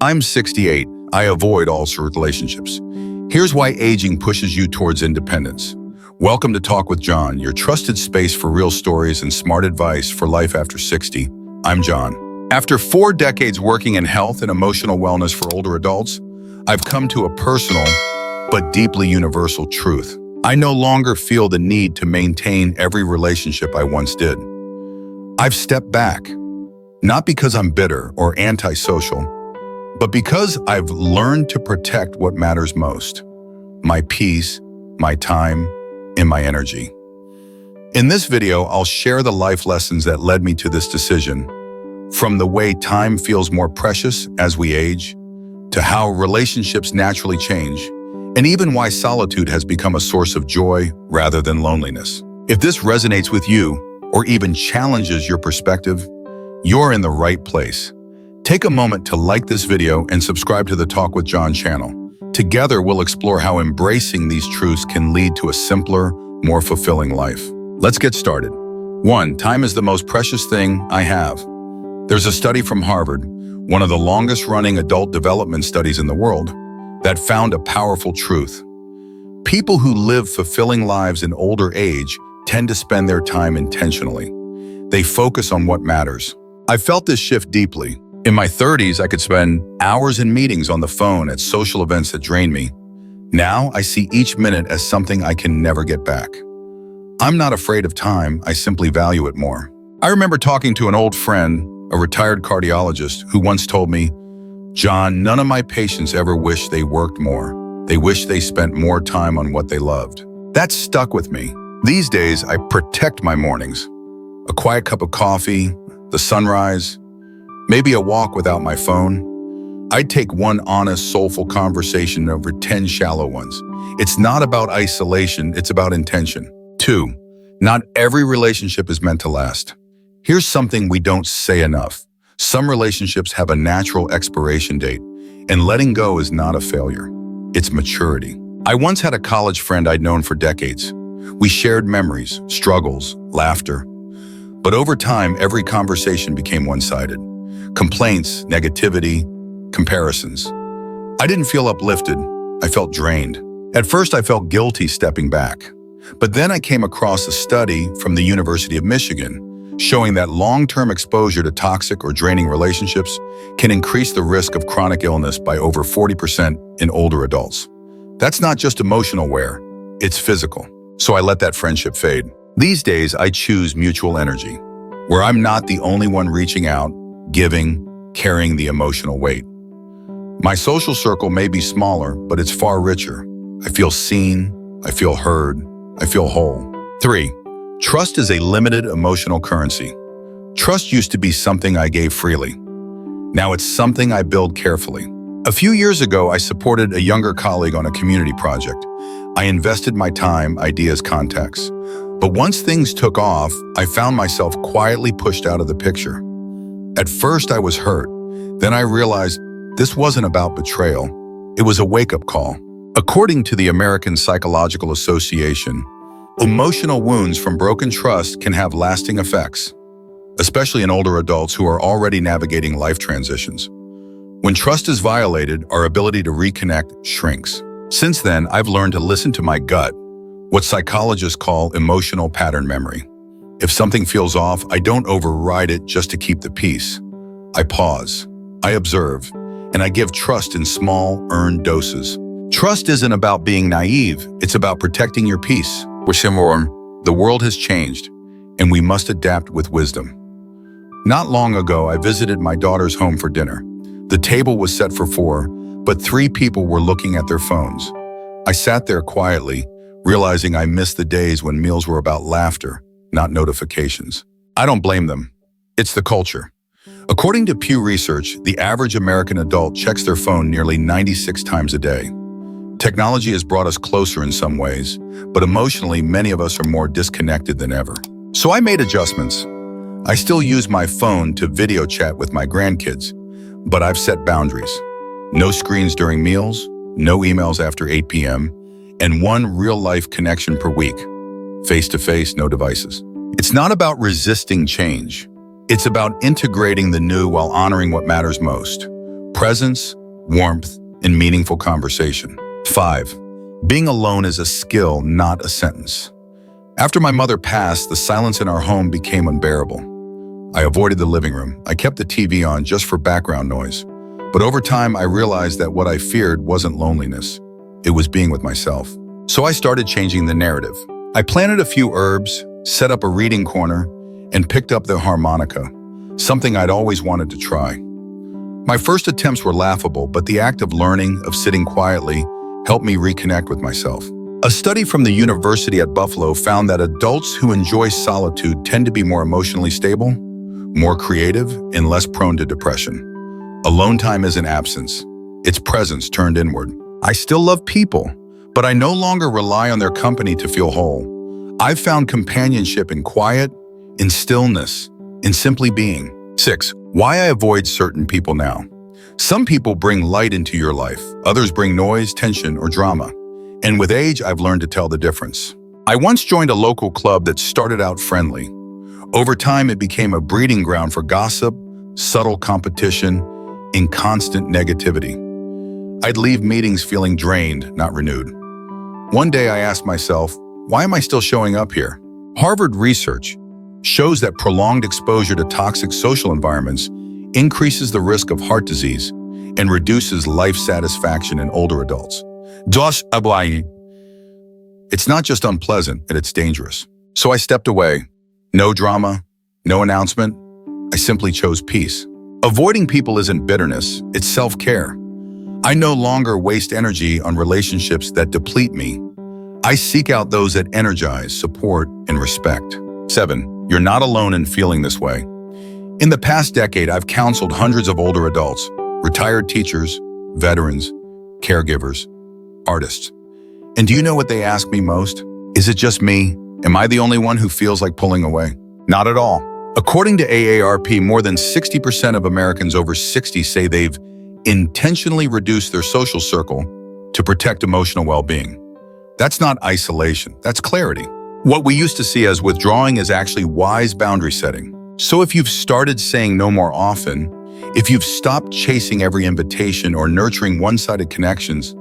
I'm 68. I avoid all sorts of relationships. Here's why aging pushes you towards independence. Welcome to Talk with John, your trusted space for real stories and smart advice for life after 60. I'm John. After 4 decades working in health and emotional wellness for older adults, I've come to a personal but deeply universal truth. I no longer feel the need to maintain every relationship I once did. I've stepped back, not because I'm bitter or antisocial, but because I've learned to protect what matters most: my peace, my time, and my energy. In this video, I'll share the life lessons that led me to this decision, from the way time feels more precious as we age, to how relationships naturally change, and even why solitude has become a source of joy rather than loneliness. If this resonates with you, or even challenges your perspective, you're in the right place. Take a moment to like this video and subscribe to the Talk with John channel. Together, we'll explore how embracing these truths can lead to a simpler, more fulfilling life. Let's get started. 1. Time is the most precious thing I have. There's a study from Harvard, one of the longest-running adult development studies in the world, that found a powerful truth. People who live fulfilling lives in older age tend to spend their time intentionally. They focus on what matters. I felt this shift deeply. In my 30s, I could spend hours in meetings on the phone at social events that drained me. Now, I see each minute as something I can never get back. I'm not afraid of time, I simply value it more. I remember talking to an old friend, a retired cardiologist, who once told me, "John, none of my patients ever wish they worked more. They wish they spent more time on what they loved." That stuck with me. These days, I protect my mornings. A quiet cup of coffee, the sunrise, maybe a walk without my phone. I'd take one honest, soulful conversation over 10 shallow ones. It's not about isolation, it's about intention. 2. Not every relationship is meant to last. Here's something we don't say enough. Some relationships have a natural expiration date, and letting go is not a failure. It's maturity. I once had a college friend I'd known for decades. We shared memories, struggles, laughter. But over time, every conversation became one-sided. Complaints, negativity, comparisons. I didn't feel uplifted. I felt drained. At first, I felt guilty stepping back. But then I came across a study from the University of Michigan showing that long-term exposure to toxic or draining relationships can increase the risk of chronic illness by over 40% in older adults. That's not just emotional wear, it's physical. So I let that friendship fade. These days, I choose mutual energy, where I'm not the only one reaching out, giving, carrying the emotional weight. My social circle may be smaller, but it's far richer. I feel seen, I feel heard, I feel whole. 3. Trust is a limited emotional currency. Trust used to be something I gave freely. Now it's something I build carefully. A few years ago, I supported a younger colleague on a community project. I invested my time, ideas, contacts. But once things took off, I found myself quietly pushed out of the picture. At first, I was hurt. Then I realized this wasn't about betrayal. It was a wake-up call. According to the American Psychological Association, emotional wounds from broken trust can have lasting effects, especially in older adults who are already navigating life transitions. When trust is violated, our ability to reconnect shrinks. Since then, I've learned to listen to my gut, what psychologists call emotional pattern memory. If something feels off, I don't override it just to keep the peace. I pause, I observe, and I give trust in small, earned doses. Trust isn't about being naive, it's about protecting your peace. The world has changed, and we must adapt with wisdom. Not long ago, I visited my daughter's home for dinner. The table was set for 4, but 3 people were looking at their phones. I sat there quietly, realizing I missed the days when meals were about laughter, not notifications. I don't blame them. It's the culture. According to Pew Research, the average American adult checks their phone nearly 96 times a day. Technology has brought us closer in some ways, but emotionally, many of us are more disconnected than ever. So I made adjustments. I still use my phone to video chat with my grandkids, but I've set boundaries. No screens during meals, no emails after 8 p.m., and 1 real-life connection per week. Face-to-face, no devices. It's not about resisting change. It's about integrating the new while honoring what matters most. presence, warmth, and meaningful conversation. 5. Being alone is a skill, not a sentence. After my mother passed, the silence in our home became unbearable. I avoided the living room. I kept the TV on just for background noise. But over time, I realized that what I feared wasn't loneliness. It was being with myself. So I started changing the narrative. I planted a few herbs, set up a reading corner, and picked up the harmonica, something I'd always wanted to try. My first attempts were laughable, but the act of learning, of sitting quietly, helped me reconnect with myself. A study from the University at Buffalo found that adults who enjoy solitude tend to be more emotionally stable, more creative, and less prone to depression. Alone time isn't absence. It's presence turned inward. I still love people, but I no longer rely on their company to feel whole. I've found companionship in quiet, in stillness, in simply being. 6. Why I avoid certain people now. Some people bring light into your life. Others bring noise, tension, or drama. And with age, I've learned to tell the difference. I once joined a local club that started out friendly. Over time, it became a breeding ground for gossip, subtle competition, and constant negativity. I'd leave meetings feeling drained, not renewed. One day I asked myself, why am I still showing up here? Harvard research shows that prolonged exposure to toxic social environments increases the risk of heart disease and reduces life satisfaction in older adults. It's not just unpleasant, it's dangerous. So I stepped away. No drama, no announcement. I simply chose peace. Avoiding people isn't bitterness, it's self-care. I no longer waste energy on relationships that deplete me. I seek out those that energize, support, and respect. 7. You're not alone in feeling this way. In the past decade, I've counseled hundreds of older adults, retired teachers, veterans, caregivers, artists. And do you know what they ask me most? Is it just me? Am I the only one who feels like pulling away? Not at all. According to AARP, more than 60% of Americans over 60 say they've intentionally reduced their social circle to protect emotional well-being. That's not isolation, that's clarity. What we used to see as withdrawing is actually wise boundary setting. So if you've started saying no more often, if you've stopped chasing every invitation or nurturing one-sided connections,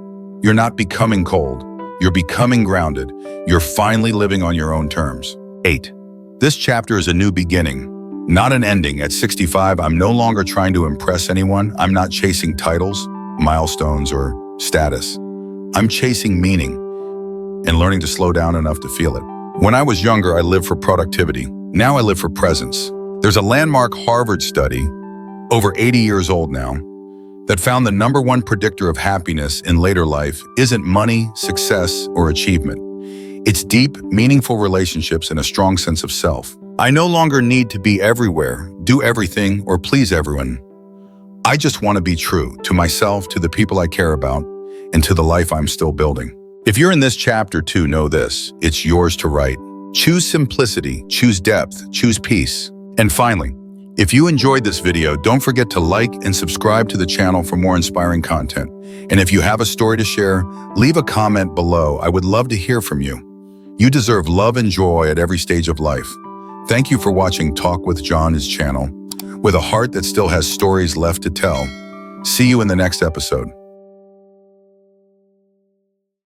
you're not becoming cold, you're becoming grounded, you're finally living on your own terms. 8. This chapter is a new beginning, not an ending. At 65, I'm no longer trying to impress anyone. I'm not chasing titles, milestones, or status. I'm chasing meaning and learning to slow down enough to feel it. When I was younger, I lived for productivity. Now I live for presence. There's a landmark Harvard study, over 80 years old now, that found the #1 predictor of happiness in later life isn't money, success, or achievement. It's deep, meaningful relationships and a strong sense of self. I no longer need to be everywhere, do everything, or please everyone. I just want to be true to myself, to the people I care about, and to the life I'm still building. If you're in this chapter too, know this: it's yours to write. Choose simplicity, choose depth, choose peace. And finally, if you enjoyed this video, don't forget to like and subscribe to the channel for more inspiring content. And if you have a story to share, leave a comment below. I would love to hear from you. You deserve love and joy at every stage of life. Thank you for watching Talk with John's channel, with a heart that still has stories left to tell. See you in the next episode.